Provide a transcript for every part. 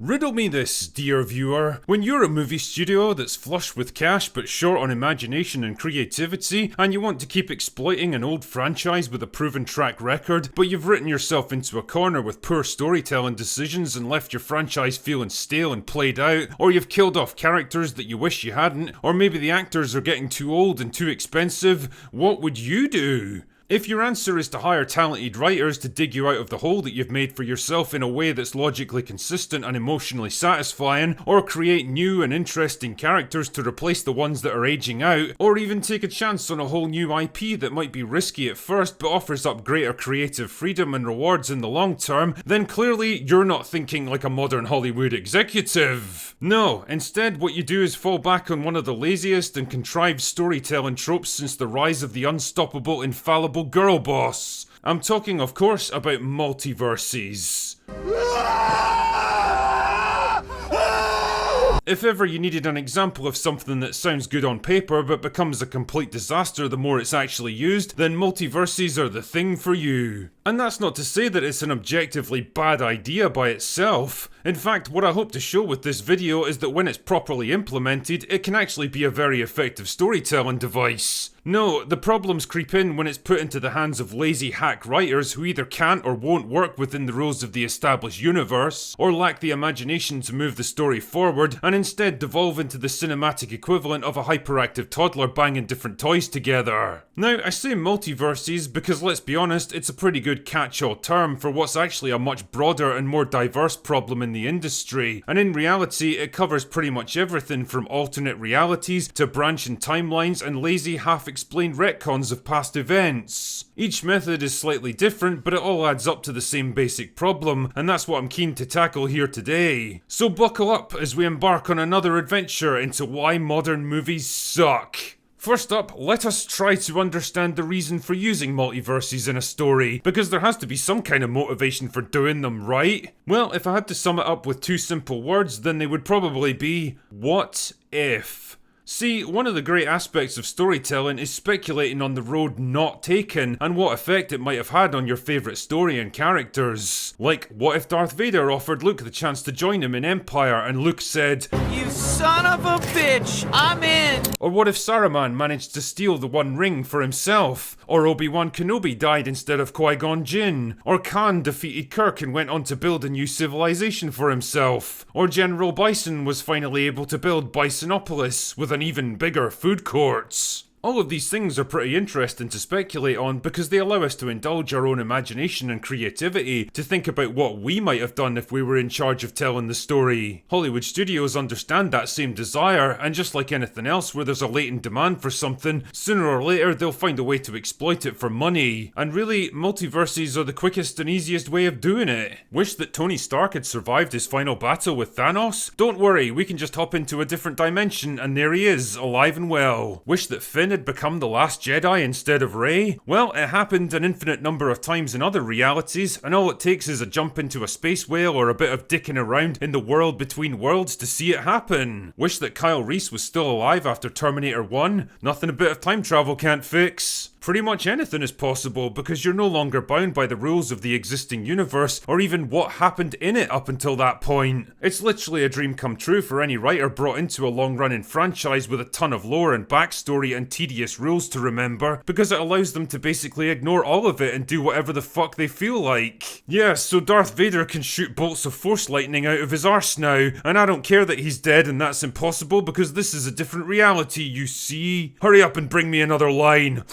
Riddle me this, dear viewer. When you're a movie studio that's flush with cash but short on imagination and creativity, and you want to keep exploiting an old franchise with a proven track record, but you've written yourself into a corner with poor storytelling decisions and left your franchise feeling stale and played out, or you've killed off characters that you wish you hadn't, or maybe the actors are getting too old and too expensive, what would you do? If your answer is to hire talented writers to dig you out of the hole that you've made for yourself in a way that's logically consistent and emotionally satisfying, or create new and interesting characters to replace the ones that are aging out, or even take a chance on a whole new IP that might be risky at first but offers up greater creative freedom and rewards in the long term, then clearly you're not thinking like a modern Hollywood executive. No, instead what you do is fall back on one of the laziest and contrived storytelling tropes since the rise of the unstoppable, infallible girl boss. I'm talking, of course, about multiverses. If ever you needed an example of something that sounds good on paper but becomes a complete disaster the more it's actually used, then multiverses are the thing for you. And that's not to say that it's an objectively bad idea by itself. In fact, what I hope to show with this video is that when it's properly implemented, it can actually be a very effective storytelling device. No, the problems creep in when it's put into the hands of lazy hack writers who either can't or won't work within the rules of the established universe, or lack the imagination to move the story forward, and instead devolve into the cinematic equivalent of a hyperactive toddler banging different toys together. Now, I say multiverses because let's be honest, it's a pretty good catch-all term for what's actually a much broader and more diverse problem in the industry, and in reality it covers pretty much everything from alternate realities to branching timelines and lazy half-explained retcons of past events. Each method is slightly different, but it all adds up to the same basic problem, and that's what I'm keen to tackle here today. So buckle up as we embark on another adventure into why modern movies suck. First up, let us try to understand the reason for using multiverses in a story, because there has to be some kind of motivation for doing them, right? Well, if I had to sum it up with two simple words, then they would probably be, what if? See, one of the great aspects of storytelling is speculating on the road not taken and what effect it might have had on your favourite story and characters. Like, what if Darth Vader offered Luke the chance to join him in Empire and Luke said, "You son of a bitch, I'm in!" Or what if Saruman managed to steal the One Ring for himself? Or Obi-Wan Kenobi died instead of Qui-Gon Jinn? Or Khan defeated Kirk and went on to build a new civilization for himself? Or General Bison was finally able to build Bisonopolis with an even bigger food courts? All of these things are pretty interesting to speculate on because they allow us to indulge our own imagination and creativity to think about what we might have done if we were in charge of telling the story. Hollywood studios understand that same desire, and just like anything else where there's a latent demand for something, sooner or later they'll find a way to exploit it for money. And really, multiverses are the quickest and easiest way of doing it. Wish that Tony Stark had survived his final battle with Thanos? Don't worry, we can just hop into a different dimension and there he is, alive and well. Wish that Finn had become the last Jedi instead of Rey? Well, it happened an infinite number of times in other realities, and all it takes is a jump into a space whale or a bit of dicking around in the world between worlds to see it happen. Wish that Kyle Reese was still alive after Terminator 1? Nothing a bit of time travel can't fix. Pretty much anything is possible because you're no longer bound by the rules of the existing universe or even what happened in it up until that point. It's literally a dream come true for any writer brought into a long-running franchise with a ton of lore and backstory and tedious rules to remember, because it allows them to basically ignore all of it and do whatever the fuck they feel like. Yeah, so Darth Vader can shoot bolts of force lightning out of his arse now, and I don't care that he's dead and that's impossible because this is a different reality, you see? Hurry up and bring me another line.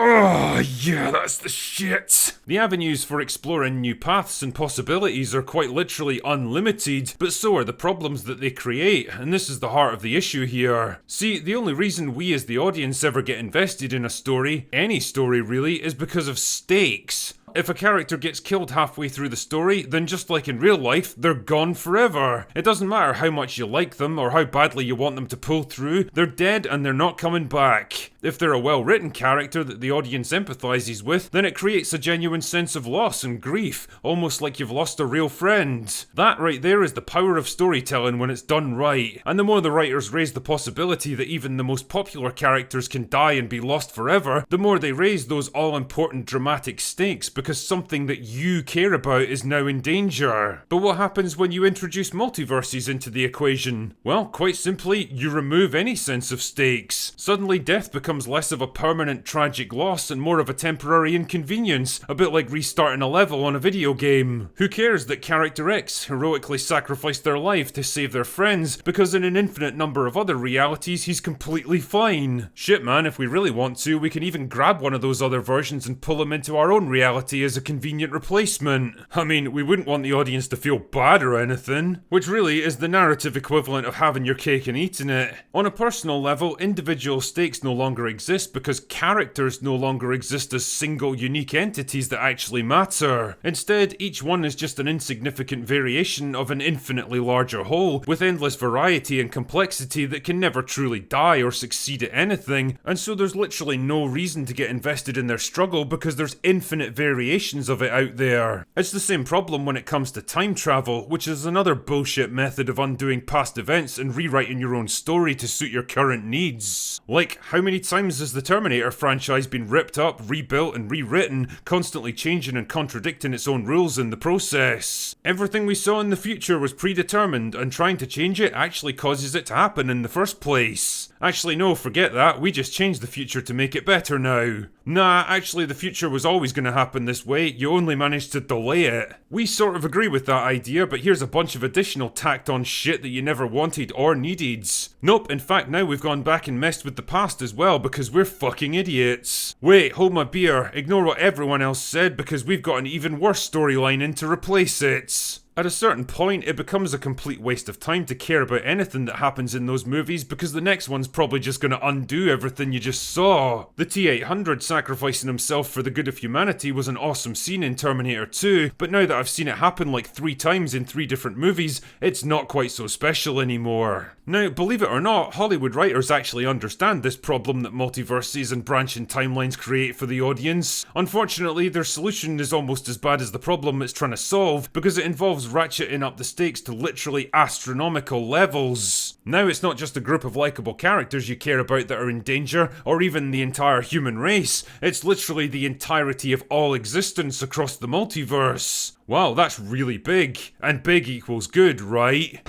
Oh, yeah, that's the shit. The avenues for exploring new paths and possibilities are quite literally unlimited, but so are the problems that they create, and this is the heart of the issue here. See, the only reason we as the audience ever get invested in a story, any story really, is because of stakes. If a character gets killed halfway through the story, then just like in real life, they're gone forever. It doesn't matter how much you like them or how badly you want them to pull through, they're dead and they're not coming back. If they're a well-written character that the audience empathizes with, then it creates a genuine sense of loss and grief, almost like you've lost a real friend. That right there is the power of storytelling when it's done right, and the more the writers raise the possibility that even the most popular characters can die and be lost forever, the more they raise those all-important dramatic stakes because something that you care about is now in danger. But what happens when you introduce multiverses into the equation? Well, quite simply, you remove any sense of stakes. Suddenly death becomes less of a permanent tragic loss and more of a temporary inconvenience, a bit like restarting a level on a video game. Who cares that Character X heroically sacrificed their life to save their friends, because in an infinite number of other realities he's completely fine? Shit man, if we really want to, we can even grab one of those other versions and pull them into our own reality as a convenient replacement. I mean, we wouldn't want the audience to feel bad or anything, which really is the narrative equivalent of having your cake and eating it. On a personal level, individual stakes no longer exist because characters no longer exist as single unique entities that actually matter. Instead, each one is just an insignificant variation of an infinitely larger whole, with endless variety and complexity that can never truly die or succeed at anything, and so there's literally no reason to get invested in their struggle because there's infinite variations of it out there. It's the same problem when it comes to time travel, which is another bullshit method of undoing past events and rewriting your own story to suit your current needs. Like, how many times has the Terminator franchise been ripped up, rebuilt and rewritten, constantly changing and contradicting its own rules in the process? Everything we saw in the future was predetermined, and trying to change it actually causes it to happen in the first place. Actually no, forget that, we just changed the future to make it better now. Nah, actually the future was always going to happen this way, you only managed to delay it. We sort of agree with that idea, but here's a bunch of additional tacked on shit that you never wanted or needed. Nope, in fact now we've gone back and messed with the past as well because we're fucking idiots. Wait, hold my beer, ignore what everyone else said because we've got an even worse storyline in to replace it. At a certain point, it becomes a complete waste of time to care about anything that happens in those movies because the next one's probably just gonna undo everything you just saw. The T-800 sacrificing himself for the good of humanity was an awesome scene in Terminator 2, but now that I've seen it happen like 3 times in 3 different movies, it's not quite so special anymore. Now, believe it or not, Hollywood writers actually understand this problem that multiverses and branching timelines create for the audience. Unfortunately, their solution is almost as bad as the problem it's trying to solve because it involves ratcheting up the stakes to literally astronomical levels. Now it's not just a group of likeable characters you care about that are in danger, or even the entire human race, it's literally the entirety of all existence across the multiverse. Wow, that's really big. And big equals good, right?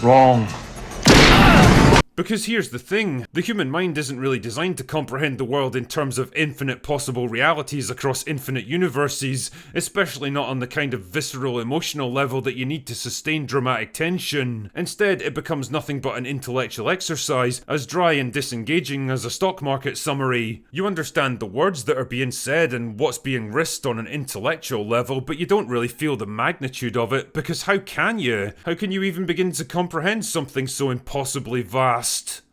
Wrong. Because here's the thing, the human mind isn't really designed to comprehend the world in terms of infinite possible realities across infinite universes, especially not on the kind of visceral emotional level that you need to sustain dramatic tension. Instead, it becomes nothing but an intellectual exercise, as dry and disengaging as a stock market summary. You understand the words that are being said and what's being risked on an intellectual level, but you don't really feel the magnitude of it, because how can you? How can you even begin to comprehend something so impossibly vast?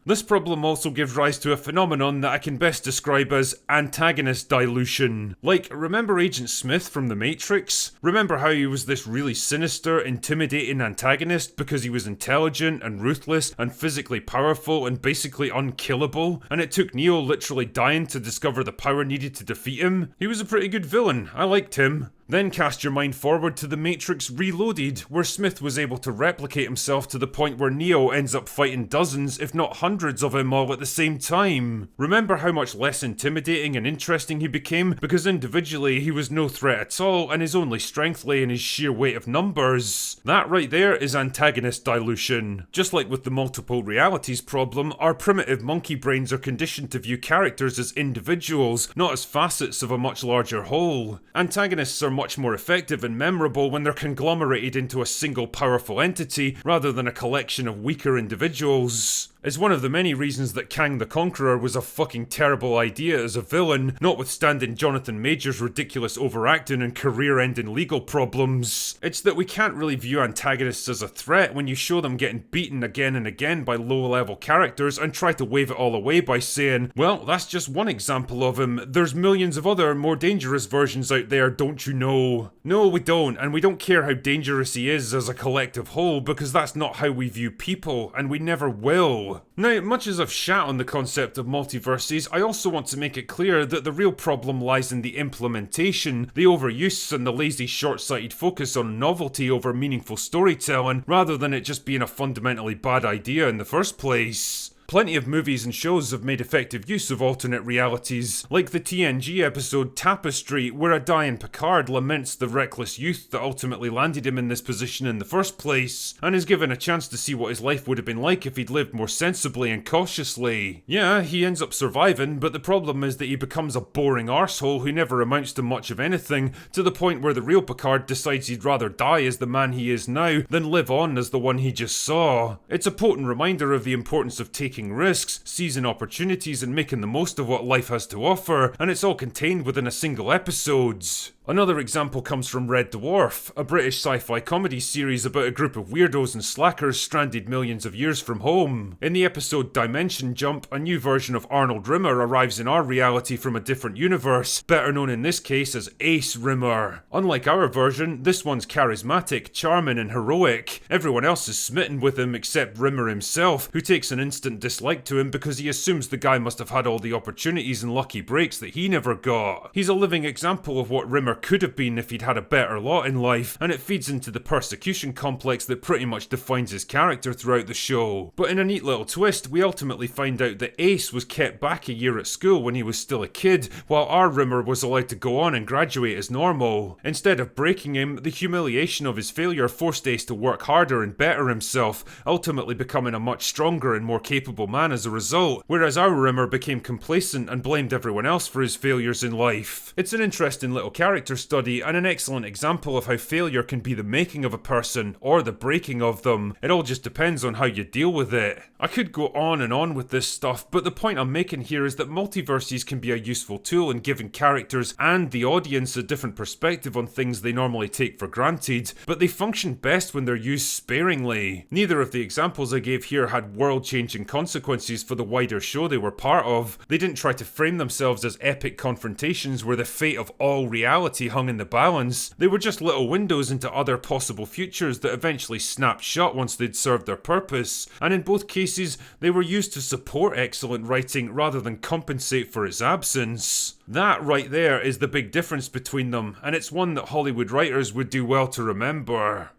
This problem also gives rise to a phenomenon that I can best describe as antagonist dilution. Like, remember Agent Smith from The Matrix? Remember how he was this really sinister, intimidating antagonist because he was intelligent and ruthless and physically powerful and basically unkillable? And it took Neo literally dying to discover the power needed to defeat him? He was a pretty good villain, I liked him. Then cast your mind forward to The Matrix Reloaded, where Smith was able to replicate himself to the point where Neo ends up fighting dozens, if not hundreds of him all at the same time. Remember how much less intimidating and interesting he became, because individually he was no threat at all, and his only strength lay in his sheer weight of numbers. That right there is antagonist dilution. Just like with the multiple realities problem, our primitive monkey brains are conditioned to view characters as individuals, not as facets of a much larger whole. Antagonists are much more effective and memorable when they're conglomerated into a single powerful entity rather than a collection of weaker individuals. It's one of the many reasons that Kang the Conqueror was a fucking terrible idea as a villain, notwithstanding Jonathan Major's ridiculous overacting and career-ending legal problems. It's that we can't really view antagonists as a threat when you show them getting beaten again and again by low-level characters and try to wave it all away by saying, well, that's just one example of him, there's millions of other more dangerous versions out there, don't you know? No, we don't, and we don't care how dangerous he is as a collective whole because that's not how we view people, and we never will. Now, much as I've shat on the concept of multiverses, I also want to make it clear that the real problem lies in the implementation, the overuse and the lazy short-sighted focus on novelty over meaningful storytelling, rather than it just being a fundamentally bad idea in the first place. Plenty of movies and shows have made effective use of alternate realities, like the TNG episode Tapestry, where a Diane Picard laments the reckless youth that ultimately landed him in this position in the first place, and is given a chance to see what his life would have been like if he'd lived more sensibly and cautiously. Yeah, he ends up surviving, but the problem is that he becomes a boring arsehole who never amounts to much of anything, to the point where the real Picard decides he'd rather die as the man he is now than live on as the one he just saw. It's a potent reminder of the importance of taking risks, seizing opportunities, and making the most of what life has to offer, and it's all contained within a single episode. Another example comes from Red Dwarf, a British sci-fi comedy series about a group of weirdos and slackers stranded millions of years from home. In the episode Dimension Jump, a new version of Arnold Rimmer arrives in our reality from a different universe, better known in this case as Ace Rimmer. Unlike our version, this one's charismatic, charming and heroic. Everyone else is smitten with him except Rimmer himself, who takes an instant dislike to him because he assumes the guy must have had all the opportunities and lucky breaks that he never got. He's a living example of what Rimmer could have been if he'd had a better lot in life, and it feeds into the persecution complex that pretty much defines his character throughout the show. But in a neat little twist, we ultimately find out that Ace was kept back a year at school when he was still a kid, while our Rimmer was allowed to go on and graduate as normal. Instead of breaking him, the humiliation of his failure forced Ace to work harder and better himself, ultimately becoming a much stronger and more capable man as a result, whereas our Rimmer became complacent and blamed everyone else for his failures in life. It's an interesting little character study and an excellent example of how failure can be the making of a person or the breaking of them. It all just depends on how you deal with it. I could go on and on with this stuff, but the point I'm making here is that multiverses can be a useful tool in giving characters and the audience a different perspective on things they normally take for granted, but they function best when they're used sparingly. Neither of the examples I gave here had world-changing consequences for the wider show they were part of. They didn't try to frame themselves as epic confrontations where the fate of all reality hung in the balance. They were just little windows into other possible futures that eventually snapped shut once they'd served their purpose, and in both cases they were used to support excellent writing rather than compensate for its absence. That right there is the big difference between them, and it's one that Hollywood writers would do well to remember.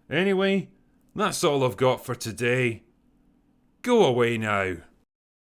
Anyway, that's all I've got for today. Go away now.